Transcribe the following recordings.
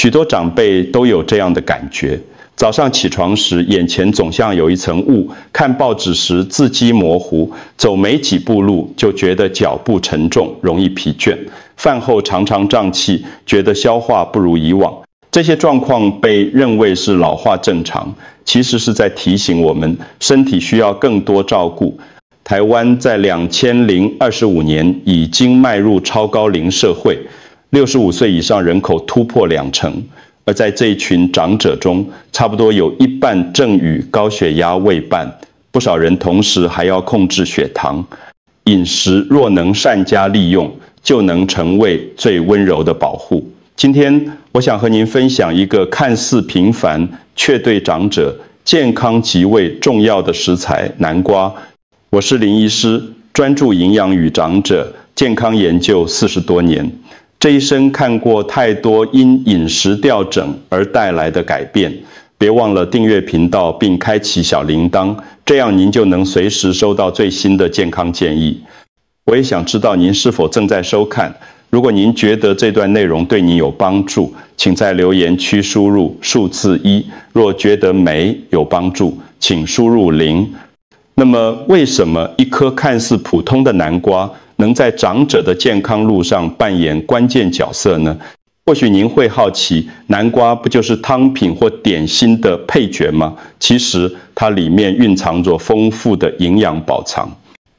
许多长辈都有这样的感觉。早上起床时，眼前总像有一层雾；看报纸时，字迹模糊；走没几步路，就觉得脚步沉重，容易疲倦；饭后常常胀气，觉得消化不如以往。这些状况被认为是老化正常，其实是在提醒我们，身体需要更多照顾。台湾在2025年已经迈入超高龄社会，65岁以上人口突破20%。而在这一群长者中，差不多有一半正与高血压为伴，不少人同时还要控制血糖。饮食若能善加利用，就能成为最温柔的保护。今天我想和您分享一个看似平凡，却对长者健康极为重要的食材——南瓜。我是林医师，专注营养与长者健康研究40多年。这一生看过太多因饮食调整而带来的改变，别忘了订阅频道并开启小铃铛，这样您就能随时收到最新的健康建议。我也想知道您是否正在收看，如果您觉得这段内容对你有帮助，请在留言区输入数字1，若觉得没有帮助，请输入0。那么为什么一颗看似普通的南瓜能在长者的健康路上扮演关键角色呢？或许您会好奇，南瓜不就是汤品或点心的配角吗？其实它里面蕴藏着丰富的营养宝藏。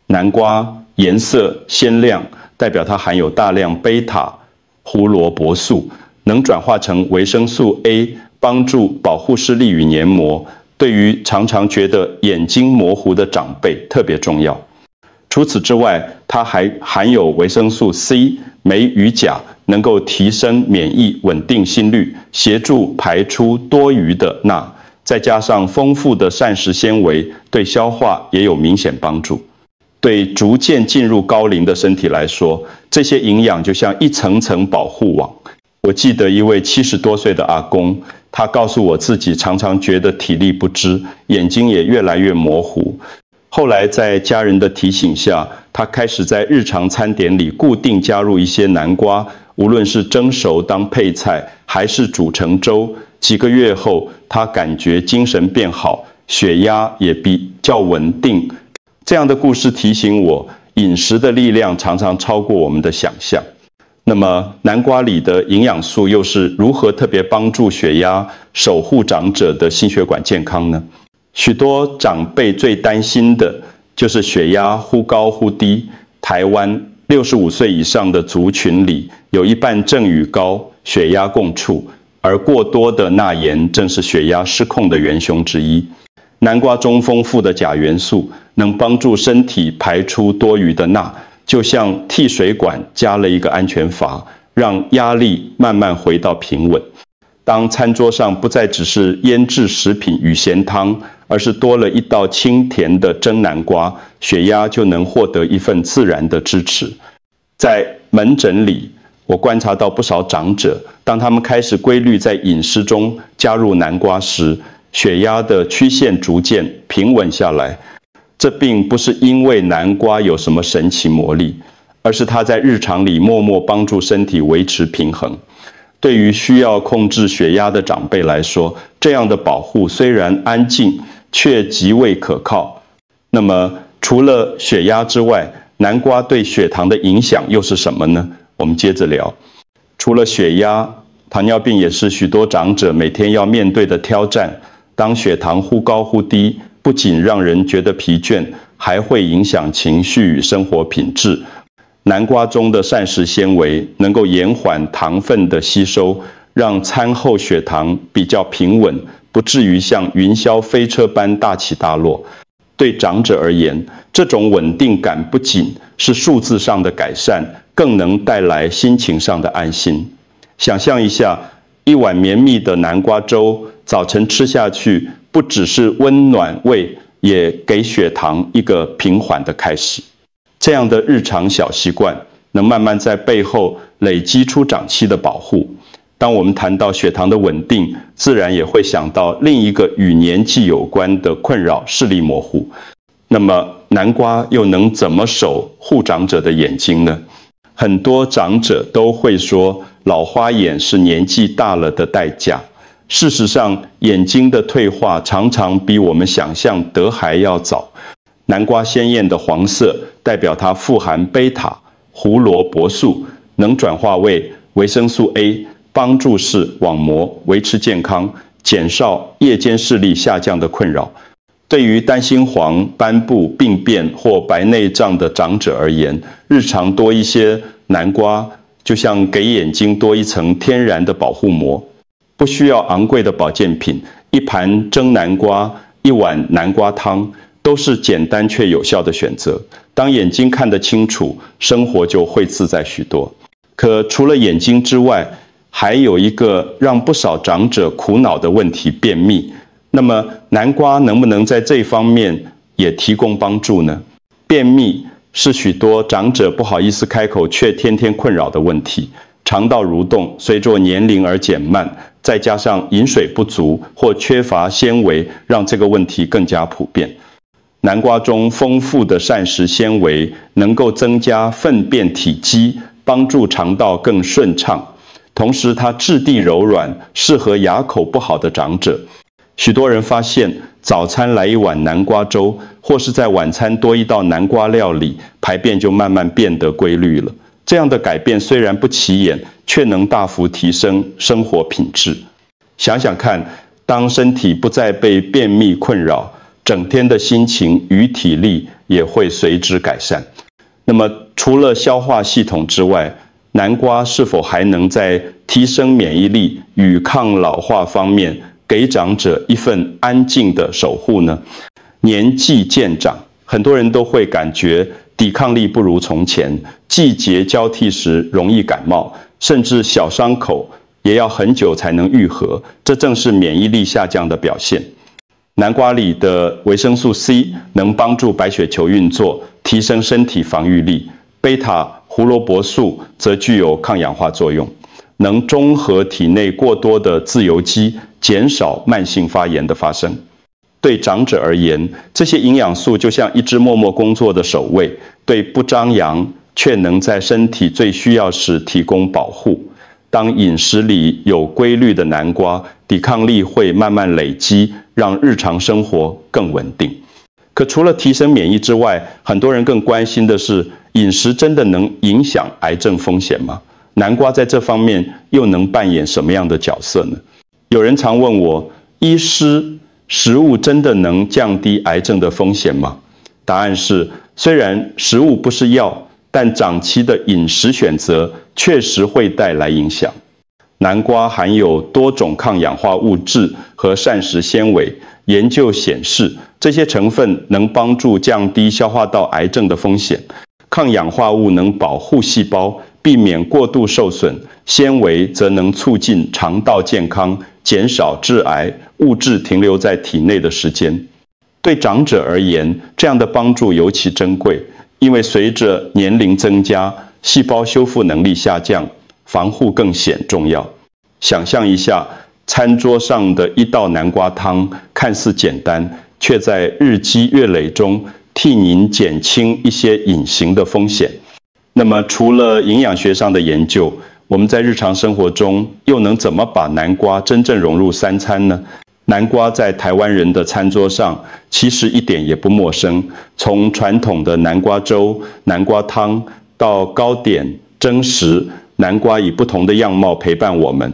南瓜颜色鲜亮，代表它含有大量贝塔胡萝卜素，能转化成维生素 A， 帮助保护视力与黏膜，对于常常觉得眼睛模糊的长辈特别重要。除此之外，它还含有维生素 C、镁与钾，能够提升免疫、稳定心率，协助排出多余的钠。再加上丰富的膳食纤维，对消化也有明显帮助。对逐渐进入高龄的身体来说，这些营养就像一层层保护网。我记得一位70多岁的阿公，他告诉我自己常常觉得体力不支，眼睛也越来越模糊。后来在家人的提醒下，他开始在日常餐点里固定加入一些南瓜，无论是蒸熟当配菜，还是煮成粥。几个月后，他感觉精神变好，血压也比较稳定。这样的故事提醒我，饮食的力量常常超过我们的想象。那么，南瓜里的营养素又是如何特别帮助血压、守护长者的心血管健康呢？许多长辈最担心的就是血压忽高忽低。台湾65岁以上的族群里，有一半正与高血压共处，而过多的钠盐正是血压失控的元凶之一。南瓜中丰富的钾元素能帮助身体排出多余的钠，就像替水管加了一个安全阀，让压力慢慢回到平稳。当餐桌上不再只是腌制食品与咸汤，而是多了一道清甜的蒸南瓜，血压就能获得一份自然的支持。在门诊里，我观察到不少长者，当他们开始规律在饮食中加入南瓜时，血压的曲线逐渐平稳下来。这并不是因为南瓜有什么神奇魔力，而是它在日常里默默帮助身体维持平衡。对于需要控制血压的长辈来说，这样的保护虽然安静，却极为可靠。那么，除了血压之外，南瓜对血糖的影响又是什么呢？我们接着聊。除了血压，糖尿病也是许多长者每天要面对的挑战。当血糖忽高忽低，不仅让人觉得疲倦，还会影响情绪与生活品质。南瓜中的膳食纤维能够延缓糖分的吸收，让餐后血糖比较平稳，不至于像云霄飞车般大起大落。对长者而言，这种稳定感不仅是数字上的改善，更能带来心情上的安心。想象一下，一碗绵密的南瓜粥，早晨吃下去，不只是温暖胃，也给血糖一个平缓的开始。这样的日常小习惯，能慢慢在背后累积出长期的保护。当我们谈到血糖的稳定，自然也会想到另一个与年纪有关的困扰——视力模糊。那么，南瓜又能怎么守护长者的眼睛呢？很多长者都会说，老花眼是年纪大了的代价。事实上，眼睛的退化常常比我们想象得还要早。南瓜鲜艳的黄色代表它富含贝塔、胡萝卜素，能转化为维生素 A， 帮助视网膜，维持健康，减少夜间视力下降的困扰。对于单心黄、斑部、病变或白内障的长者而言，日常多一些南瓜，就像给眼睛多一层天然的保护膜。不需要昂贵的保健品，一盘蒸南瓜、一碗南瓜汤，都是简单却有效的选择。当眼睛看得清楚，生活就会自在许多。可除了眼睛之外，还有一个让不少长者苦恼的问题——便秘。那么南瓜能不能在这方面也提供帮助呢？便秘是许多长者不好意思开口却天天困扰的问题。肠道蠕动随着年龄而减慢，再加上饮水不足或缺乏纤维，让这个问题更加普遍。南瓜中丰富的膳食纤维能够增加粪便体积，帮助肠道更顺畅。同时，它质地柔软，适合牙口不好的长者。许多人发现，早餐来一碗南瓜粥，或是在晚餐多一道南瓜料理，排便就慢慢变得规律了。这样的改变虽然不起眼，却能大幅提升生活品质。想想看，当身体不再被便秘困扰，整天的心情与体力也会随之改善。那么，除了消化系统之外，南瓜是否还能在提升免疫力与抗老化方面给长者一份安静的守护呢？年纪渐长，很多人都会感觉抵抗力不如从前，季节交替时容易感冒，甚至小伤口也要很久才能愈合，这正是免疫力下降的表现。南瓜里的维生素 C 能帮助白血球运作，提升身体防御力，贝塔胡萝卜素则具有抗氧化作用，能中和体内过多的自由基，减少慢性发炎的发生。对长者而言，这些营养素就像一只默默工作的守卫，对不张扬却能在身体最需要时提供保护。当饮食里有规律的南瓜，抵抗力会慢慢累积，让日常生活更稳定。可除了提升免疫之外，很多人更关心的是，饮食真的能影响癌症风险吗？南瓜在这方面又能扮演什么样的角色呢？有人常问我，医师，食物真的能降低癌症的风险吗？答案是，虽然食物不是药，但长期的饮食选择确实会带来影响。南瓜含有多种抗氧化物质和膳食纤维，研究显示，这些成分能帮助降低消化道癌症的风险。抗氧化物能保护细胞，避免过度受损；纤维则能促进肠道健康，减少致癌物质停留在体内的时间。对长者而言，这样的帮助尤其珍贵，因为随着年龄增加，细胞修复能力下降，防护更显重要。想象一下，餐桌上的一道南瓜汤看似简单，却在日积月累中替您减轻一些隐形的风险。那么，除了营养学上的研究，我们在日常生活中又能怎么把南瓜真正融入三餐呢？南瓜在台湾人的餐桌上其实一点也不陌生，从传统的南瓜粥、南瓜汤到糕点、蒸食，南瓜以不同的样貌陪伴我们。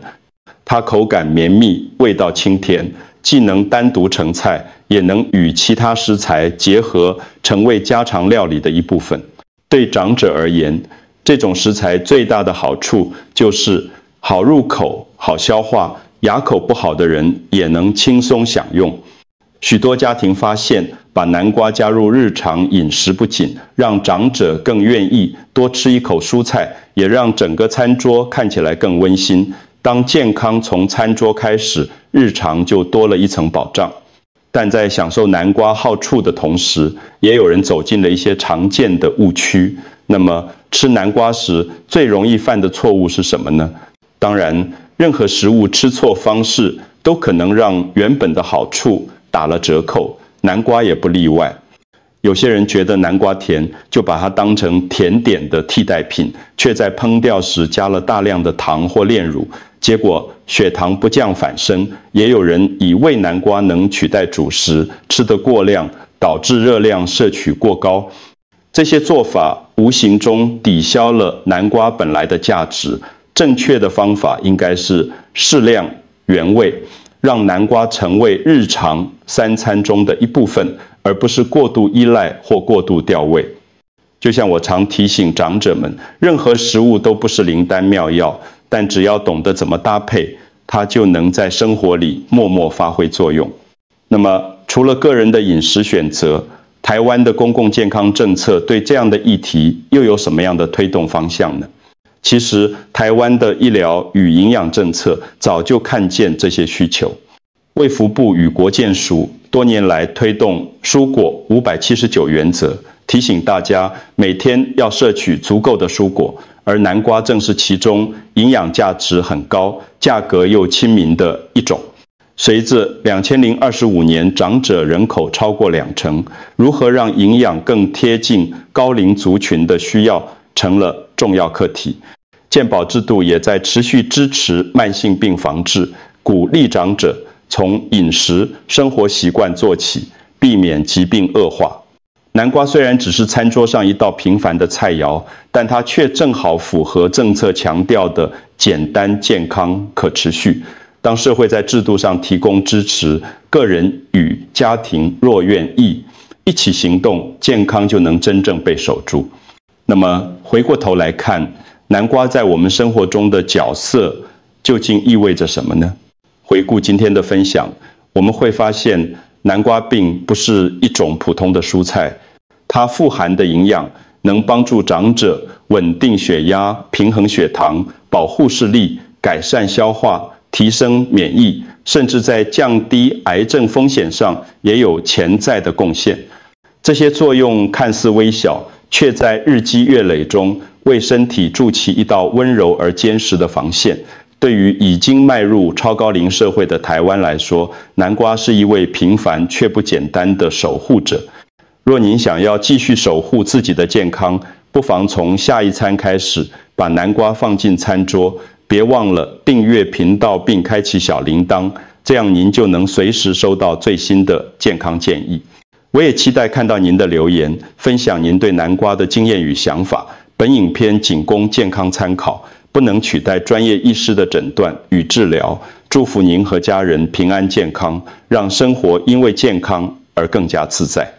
它口感绵密，味道清甜，既能单独成菜，也能与其他食材结合，成为家常料理的一部分。对长者而言，这种食材最大的好处就是好入口、好消化，牙口不好的人也能轻松享用。许多家庭发现，把南瓜加入日常饮食不仅让长者更愿意多吃一口蔬菜，也让整个餐桌看起来更温馨。当健康从餐桌开始，日常就多了一层保障。但在享受南瓜好处的同时，也有人走进了一些常见的误区。那么，吃南瓜时最容易犯的错误是什么呢？当然，任何食物吃错方式都可能让原本的好处打了折扣，南瓜也不例外。有些人觉得南瓜甜，就把它当成甜点的替代品，却在烹调时加了大量的糖或炼乳，结果血糖不降反升。也有人以为南瓜能取代主食，吃得过量，导致热量摄取过高。这些做法无形中抵消了南瓜本来的价值。正确的方法应该是适量原味，让南瓜成为日常三餐中的一部分，而不是过度依赖或过度调味。就像我常提醒长者们，任何食物都不是灵丹妙药，但只要懂得怎么搭配，它就能在生活里默默发挥作用。那么，除了个人的饮食选择，台湾的公共健康政策对这样的议题又有什么样的推动方向呢？其实，台湾的医疗与营养政策早就看见这些需求。卫福部与国健署多年来推动蔬果579原则，提醒大家每天要摄取足够的蔬果，而南瓜正是其中营养价值很高、价格又亲民的一种。随着2025年长者人口超过20%，如何让营养更贴近高龄族群的需要，成了重要课题。健保制度也在持续支持慢性病防治，鼓励长者从饮食、生活习惯做起，避免疾病恶化。南瓜虽然只是餐桌上一道平凡的菜肴，但它却正好符合政策强调的简单、健康、可持续。当社会在制度上提供支持，个人与家庭若愿意一起行动，健康就能真正被守住。那么回过头来看，南瓜在我们生活中的角色究竟意味着什么呢？回顾今天的分享，我们会发现南瓜并不是一种普通的蔬菜，它富含的营养能帮助长者稳定血压、平衡血糖、保护视力、改善消化、提升免疫，甚至在降低癌症风险上也有潜在的贡献。这些作用看似微小，却在日积月累中为身体筑起一道温柔而坚实的防线。对于已经迈入超高龄社会的台湾来说，南瓜是一位平凡却不简单的守护者。若您想要继续守护自己的健康，不妨从下一餐开始，把南瓜放进餐桌，别忘了订阅频道并开启小铃铛，这样您就能随时收到最新的健康建议。我也期待看到您的留言，分享您对南瓜的经验与想法。本影片仅供健康参考，不能取代专业医师的诊断与治疗。祝福您和家人平安健康，让生活因为健康而更加自在。